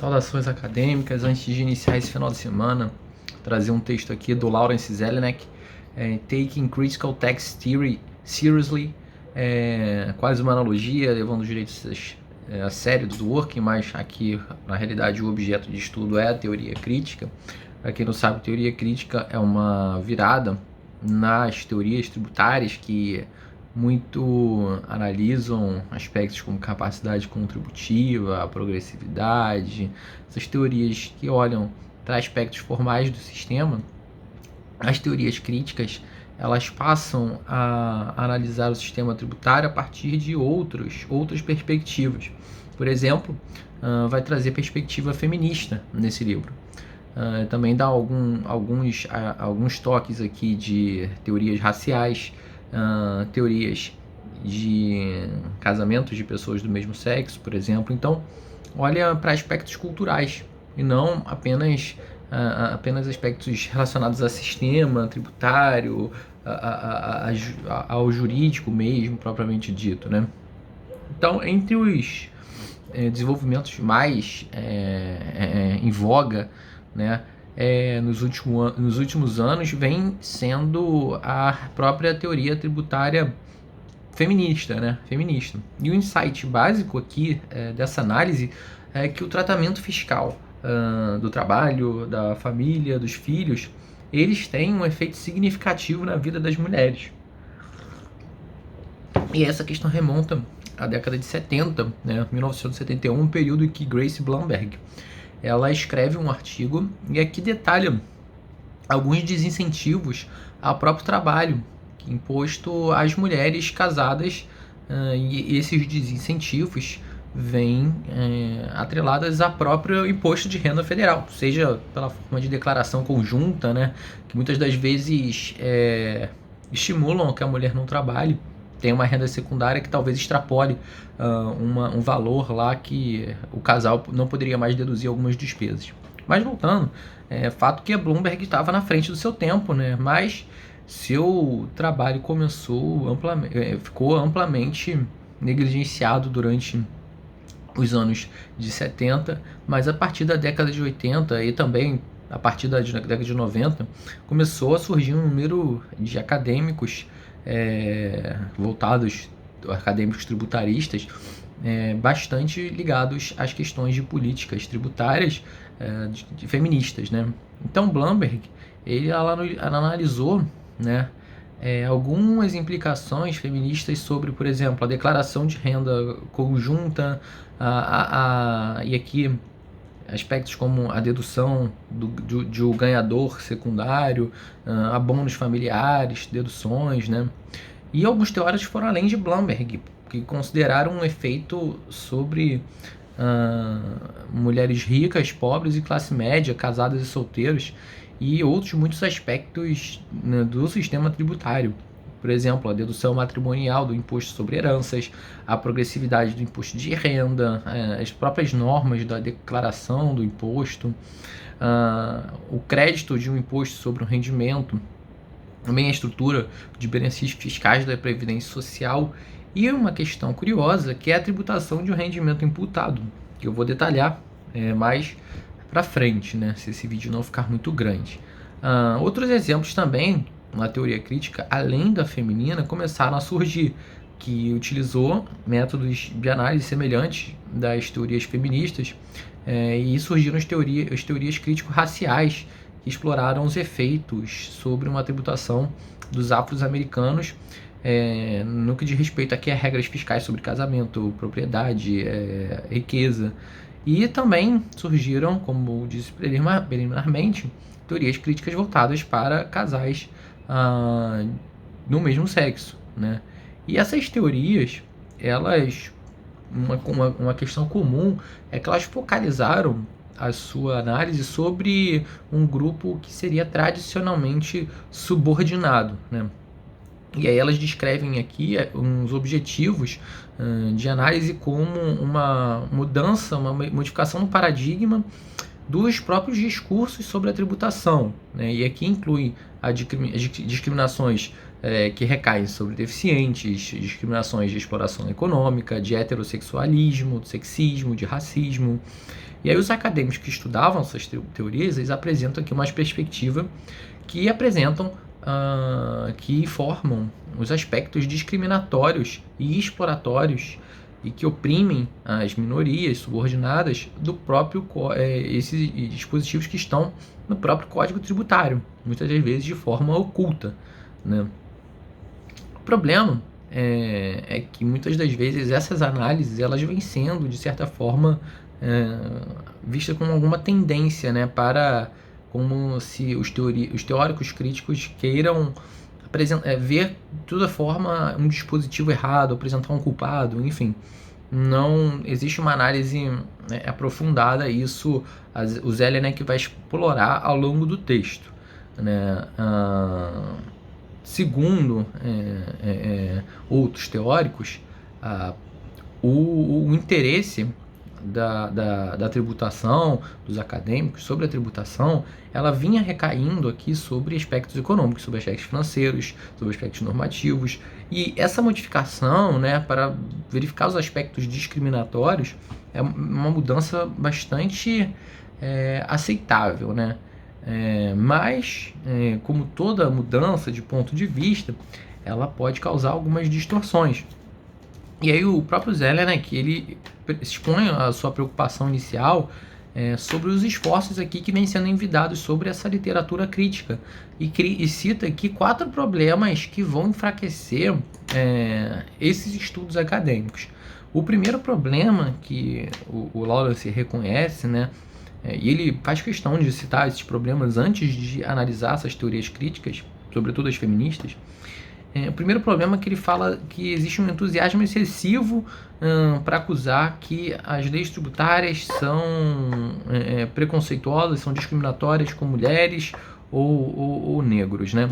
Saudações acadêmicas. Antes de iniciar esse final de semana, trazer um texto aqui do Lawrence Zelenek, Taking Critical Text Theory Seriously, quase uma analogia, levando os direitos a sério do working, mas aqui na realidade o objeto de estudo é a teoria crítica. Para quem não sabe, teoria crítica é uma virada nas teorias tributárias que muito analisam aspectos como capacidade contributiva, progressividade, essas teorias que olham para aspectos formais do sistema. As teorias críticas, elas passam a analisar o sistema tributário a partir de outras perspectivas. Por exemplo, vai trazer perspectiva feminista nesse livro. Também dá alguns toques aqui de teorias raciais, teorias de casamentos de pessoas do mesmo sexo, por exemplo. Então, olha para aspectos culturais e não apenas aspectos relacionados ao sistema tributário, ao jurídico mesmo, propriamente dito, né? Então, entre os desenvolvimentos mais em voga, né, nos últimos anos, vem sendo a própria teoria tributária feminista, né? E o insight básico aqui dessa análise é que o tratamento fiscal do trabalho, da família, dos filhos, eles têm um efeito significativo na vida das mulheres. E essa questão remonta à década de 70, né, 1971, um período em que Grace Blumberg ela escreve um artigo e aqui detalha alguns desincentivos ao próprio trabalho imposto às mulheres casadas, e esses desincentivos vêm atreladas ao próprio imposto de renda federal, seja pela forma de declaração conjunta, né, que muitas das vezes estimulam que a mulher não trabalhe, tem uma renda secundária que talvez extrapole um valor lá que o casal não poderia mais deduzir algumas despesas. Mas voltando, fato que a Bloomberg estava na frente do seu tempo, né? Mas seu trabalho ficou amplamente negligenciado durante os anos de 70, mas a partir da década de 80 e também a partir da década de 90, começou a surgir um número de acadêmicos acadêmicos tributaristas, bastante ligados às questões de políticas tributárias feministas, né? Então Blumberg ela analisou, né, algumas implicações feministas sobre, por exemplo, a declaração de renda conjunta, e aqui aspectos como a dedução de um ganhador secundário, abonos familiares, deduções, né? E alguns teóricos foram além de Blumberg, que consideraram um efeito sobre mulheres ricas, pobres e classe média, casadas e solteiros, e outros muitos aspectos, né, do sistema tributário. Por exemplo, a dedução matrimonial do imposto sobre heranças, a progressividade do imposto de renda, as próprias normas da declaração do imposto, o crédito de um imposto sobre o rendimento, também a estrutura de benefícios fiscais da Previdência Social e uma questão curiosa que é a tributação de um rendimento imputado, que eu vou detalhar mais para frente, né, se esse vídeo não ficar muito grande. Outros exemplos também na teoria crítica, além da feminina, começaram a surgir, que utilizou métodos de análise semelhantes das teorias feministas, e surgiram as teorias crítico-raciais, que exploraram os efeitos sobre uma tributação dos afro-americanos, no que diz respeito aqui a regras fiscais sobre casamento, propriedade, riqueza. E também surgiram, como disse preliminarmente, teorias críticas voltadas para casais no mesmo sexo, né? E essas teorias, uma questão comum é que elas focalizaram a sua análise sobre um grupo que seria tradicionalmente subordinado, né? E aí elas descrevem aqui uns objetivos de análise como uma mudança, uma modificação no paradigma dos próprios discursos sobre a tributação, né? E aqui inclui as discriminações que recaem sobre deficientes, discriminações de exploração econômica, de heterossexualismo, de sexismo, de racismo. E aí os acadêmicos que estudavam essas teorias, eles apresentam aqui uma perspectiva que apresentam, que formam os aspectos discriminatórios e exploratórios e que oprimem as minorias subordinadas do próprio esses dispositivos que estão no próprio Código Tributário, muitas das vezes de forma oculta, né? O problema é que muitas das vezes essas análises elas vêm sendo, de certa forma, vistas com alguma tendência, né, para como se os teóricos críticos queiram ver de toda forma um dispositivo errado, apresentar um culpado, enfim. Não existe uma análise, né, aprofundada, isso o Zelinek vai explorar ao longo do texto, né? Segundo outros teóricos, o interesse da tributação, dos acadêmicos sobre a tributação, ela vinha recaindo aqui sobre aspectos econômicos, sobre aspectos financeiros, sobre aspectos normativos, e essa modificação, né, para verificar os aspectos discriminatórios é uma mudança bastante aceitável, né? Mas, como toda mudança de ponto de vista, ela pode causar algumas distorções. E aí o próprio Zelinek, ele expõe a sua preocupação inicial sobre os esforços aqui que vêm sendo envidados sobre essa literatura crítica e cita aqui 4 problemas que vão enfraquecer esses estudos acadêmicos. O primeiro problema que o Lawrence reconhece, né, e ele faz questão de citar esses problemas antes de analisar essas teorias críticas, sobretudo as feministas. O primeiro problema é que ele fala que existe um entusiasmo excessivo para acusar que as leis tributárias são preconceituosas, são discriminatórias com mulheres ou negros, né?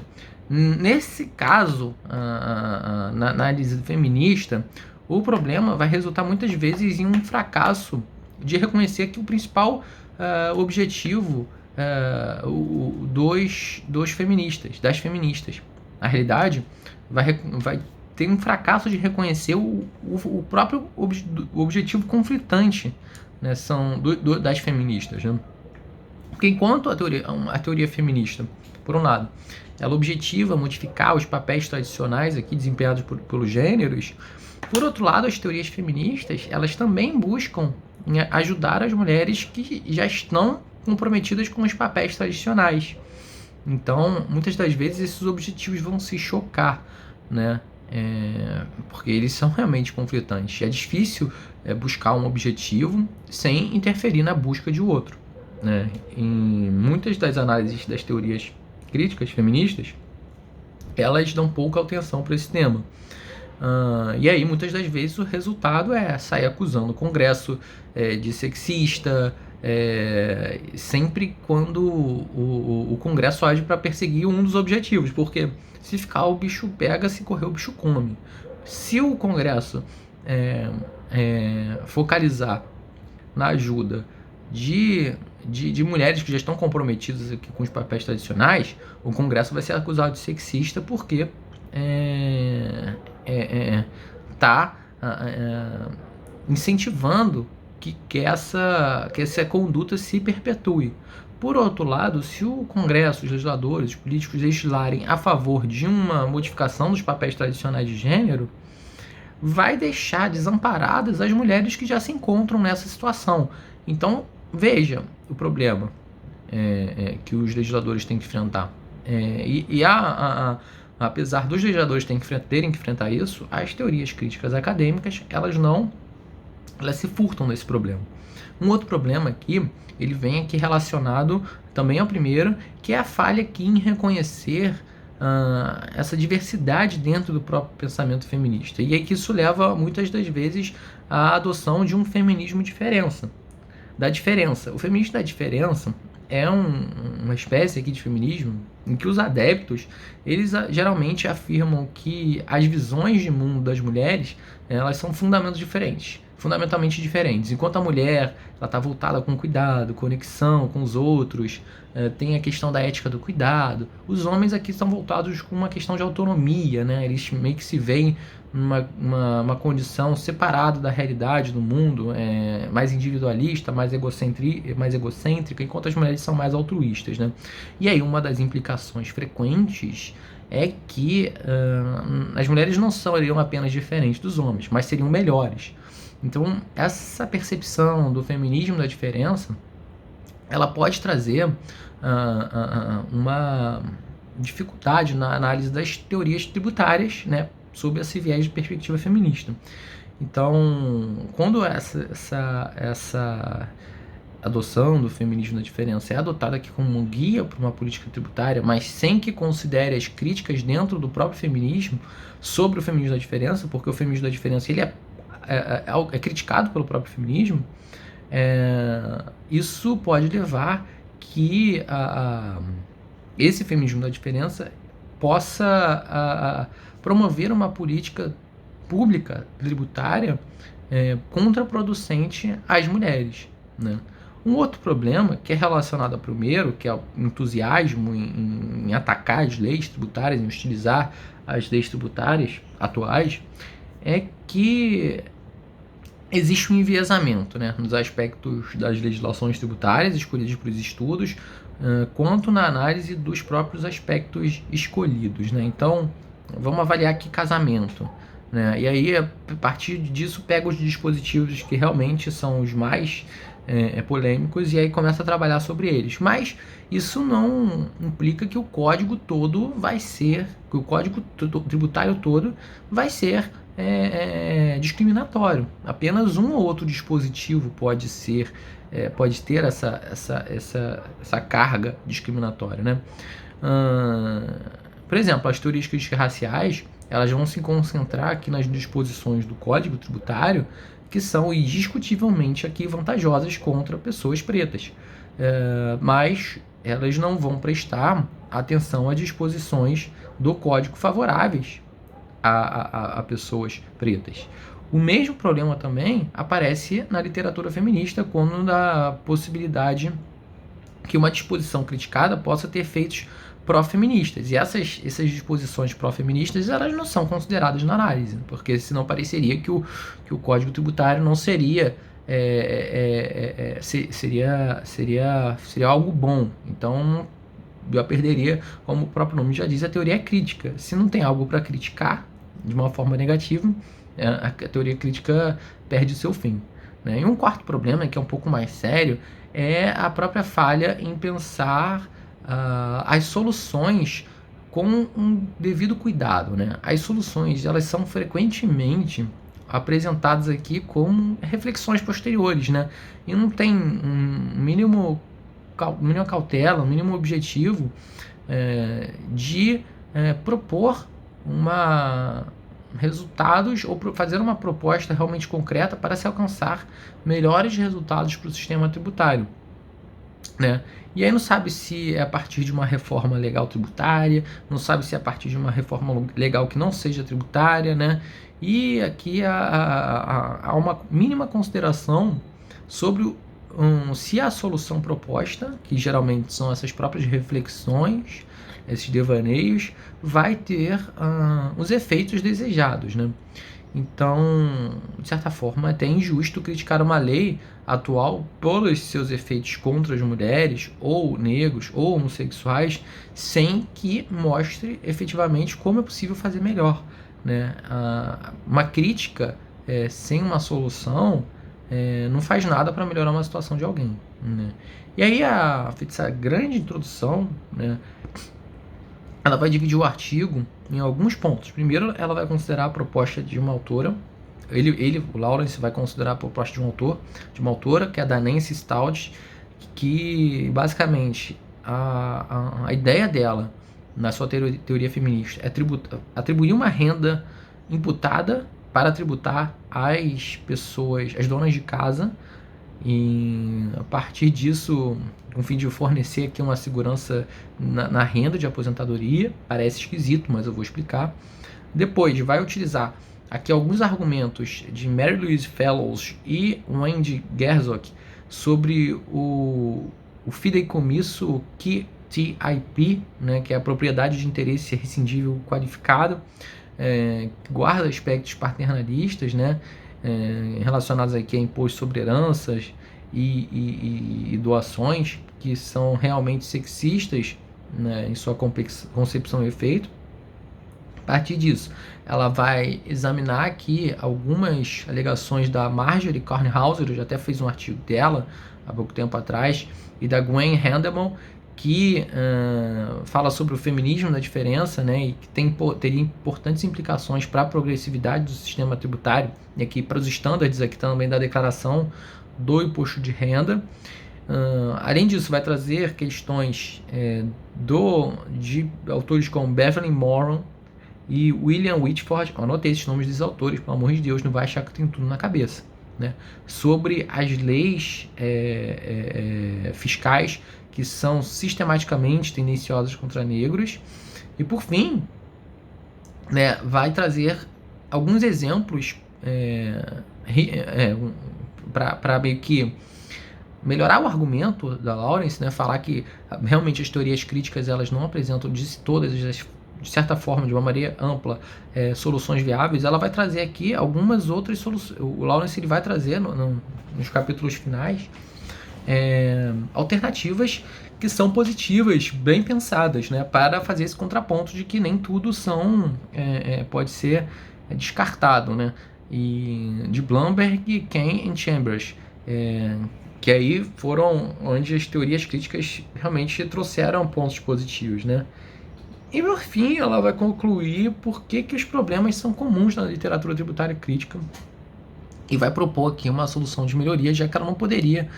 Nesse caso, na análise feminista, o problema vai resultar muitas vezes em um fracasso de reconhecer que o principal objetivo das feministas. Na realidade, vai ter um fracasso de reconhecer o próprio objetivo conflitante, né, das feministas, né? Porque enquanto a teoria feminista, por um lado, ela objetiva modificar os papéis tradicionais aqui desempenhados pelos gêneros, por outro lado, as teorias feministas, elas também buscam ajudar as mulheres que já estão comprometidas com os papéis tradicionais. Então, muitas das vezes, esses objetivos vão se chocar, né? Porque eles são realmente conflitantes. É difícil buscar um objetivo sem interferir na busca de outro, né? Em muitas das análises das teorias críticas feministas, elas dão pouca atenção para esse tema. E aí, muitas das vezes, o resultado é sair acusando o Congresso de sexista, sempre quando o Congresso age para perseguir um dos objetivos, porque se ficar o bicho pega, se correr o bicho come. Se o Congresso focalizar na ajuda de mulheres que já estão comprometidas aqui com os papéis tradicionais, o Congresso vai ser acusado de sexista porque está incentivando que essa conduta se perpetue. Por outro lado, se o Congresso, os legisladores, os políticos legislarem a favor de uma modificação dos papéis tradicionais de gênero, vai deixar desamparadas as mulheres que já se encontram nessa situação. Então, veja o problema que os legisladores têm que enfrentar. Apesar dos legisladores terem que enfrentar isso, as teorias críticas acadêmicas, elas se furtam desse problema. Um outro problema aqui, ele vem aqui relacionado também ao primeiro, que é a falha aqui em reconhecer essa diversidade dentro do próprio pensamento feminista. E aí que isso leva, muitas das vezes, à adoção de um feminismo da diferença. O feminismo da diferença é uma espécie aqui de feminismo em que os adeptos, eles geralmente afirmam que as visões de mundo das mulheres, elas são fundamentos diferentes. fundamentalmente diferentes. Enquanto a mulher ela está voltada com cuidado, conexão com os outros, tem a questão da ética do cuidado, os homens aqui estão voltados com uma questão de autonomia, né? Eles meio que se veem numa condição separada da realidade do mundo, mais individualista, mais egocêntrica, enquanto as mulheres são mais altruístas, né? E aí uma das implicações frequentes é que as mulheres não seriam apenas diferentes dos homens, mas seriam melhores. Então, essa percepção do feminismo da diferença, ela pode trazer uma dificuldade na análise das teorias tributárias, né, sob esse viés de perspectiva feminista. Então, quando essa adoção do feminismo da diferença é adotada aqui como um guia para uma política tributária, mas sem que considere as críticas dentro do próprio feminismo sobre o feminismo da diferença, porque o feminismo da diferença ele é criticado pelo próprio feminismo, isso pode levar que esse feminismo da diferença possa promover uma política pública tributária contraproducente às mulheres, né? Um outro problema que é relacionado ao primeiro, que é o entusiasmo em atacar as leis tributárias, em hostilizar as leis tributárias atuais, é que existe um enviesamento, né, nos aspectos das legislações tributárias escolhidas para os estudos, quanto na análise dos próprios aspectos escolhidos, né? Então, vamos avaliar aqui casamento, né? E aí, a partir disso, pega os dispositivos que realmente são os mais polêmicos e aí começa a trabalhar sobre eles. Mas isso não implica que o código todo vai ser, que o código tributário todo vai ser discriminatório. Apenas um ou outro dispositivo pode ter essa carga discriminatória, né? Por exemplo, as teorias críticas raciais, elas vão se concentrar aqui nas disposições do Código Tributário que são indiscutivelmente aqui vantajosas contra pessoas pretas, mas elas não vão prestar atenção a disposições do Código favoráveis a pessoas pretas. O mesmo problema também aparece na literatura feminista, quando da possibilidade que uma disposição criticada possa ter efeitos pró-feministas. E essas disposições pró-feministas, elas não são consideradas na análise, porque senão pareceria que o Código Tributário não seria seria algo bom. Então, eu perderia, como o próprio nome já diz, a teoria é crítica. Se não tem algo para criticar de uma forma negativa, a teoria crítica perde o seu fim, né? E um quarto problema, que é um pouco mais sério, é a própria falha em pensar as soluções com um devido cuidado, né? As soluções, elas são frequentemente apresentadas aqui como reflexões posteriores, né? E não tem mínima cautela, um mínimo objetivo de propor resultados ou fazer uma proposta realmente concreta para se alcançar melhores resultados para o sistema tributário, né? E aí não sabe se é a partir de uma reforma legal tributária, não sabe se é a partir de uma reforma legal que não seja tributária, né? E aqui há uma mínima consideração sobre se a solução proposta, que geralmente são essas próprias reflexões, esses devaneios, vai ter os efeitos desejados, né? Então, de certa forma, é até injusto criticar uma lei atual pelos seus efeitos contra as mulheres, ou negros, ou homossexuais, sem que mostre efetivamente como é possível fazer melhor, né? Uma crítica sem uma solução não faz nada para melhorar uma situação de alguém, né? E aí, essa grande introdução, né, ela vai dividir o artigo em alguns pontos. Primeiro, ela vai considerar a proposta de uma autora. O Lawrence vai considerar a proposta de uma autora, que é a da Nancy Stout, que basicamente a ideia dela, na sua teoria feminista, é atribuir uma renda imputada para tributar as pessoas, as donas de casa, e a partir disso, com o fim de fornecer aqui uma segurança na renda de aposentadoria. Parece esquisito, mas eu vou explicar. Depois, vai utilizar aqui alguns argumentos de Mary Louise Fellows e Wendy Gerzok sobre o fideicomisso QTIP, né, que é a propriedade de interesse rescindível qualificado, guarda aspectos paternalistas, né, relacionados aqui a imposto sobre heranças e doações, que são realmente sexistas, né, em sua concepção e efeito. A partir disso, ela vai examinar aqui algumas alegações da Marjorie Kornhauser, eu já até fiz um artigo dela há pouco tempo atrás, e da Gwen Handelman, que fala sobre o feminismo da diferença, né, e que teria importantes implicações para a progressividade do sistema tributário, e aqui para os estándares aqui também da declaração do imposto de renda. Além disso, vai trazer questões de autores como Beverly Moron e William Whitford. Anotei esses nomes dos autores, pelo amor de Deus, não vai achar que tem tudo na cabeça, né? Sobre as leis fiscais que são sistematicamente tendenciosas contra negros. E por fim, né, vai trazer alguns exemplos para meio que melhorar o argumento da Lawrence, né, falar que realmente as teorias críticas elas não apresentam de todas, de certa forma, de uma maneira ampla, soluções viáveis. Ela vai trazer aqui algumas outras soluções. O Lawrence ele vai trazer nos capítulos finais alternativas que são positivas, bem pensadas, né, para fazer esse contraponto de que nem tudo pode ser descartado, né, e de Blumberg, Kane e Chambers, que aí foram onde as teorias críticas realmente trouxeram pontos positivos, né. E por fim, ela vai concluir por que os problemas são comuns na literatura tributária crítica e vai propor aqui uma solução de melhoria, já que ela não poderia,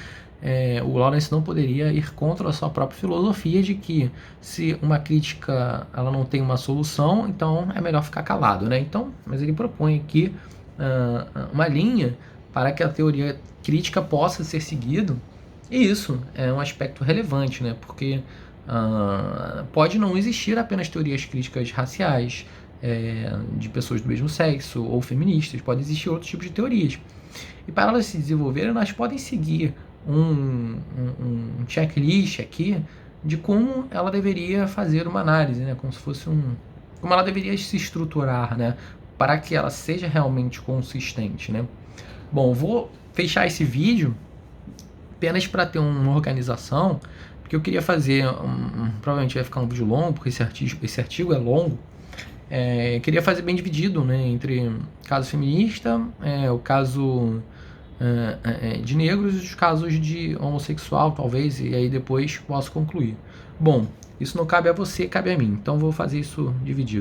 o Lawrence não poderia ir contra a sua própria filosofia de que se uma crítica ela não tem uma solução, então é melhor ficar calado, né? Então, mas ele propõe aqui uma linha para que a teoria crítica possa ser seguido, e isso é um aspecto relevante, né? Porque pode não existir apenas teorias críticas raciais, de pessoas do mesmo sexo ou feministas, pode existir outros tipos de teorias. E para elas se desenvolverem, elas podem seguir um checklist aqui de como ela deveria fazer uma análise, né? Como se fosse como ela deveria se estruturar, né? Para que ela seja realmente consistente, né? Bom, vou fechar esse vídeo apenas para ter uma organização, porque eu queria fazer, provavelmente vai ficar um vídeo longo, porque esse artigo é longo. Queria fazer bem dividido, né, entre caso feminista, o caso de negros e os casos de homossexual, talvez, e aí depois posso concluir. Bom, isso não cabe a você, cabe a mim, então vou fazer isso dividido.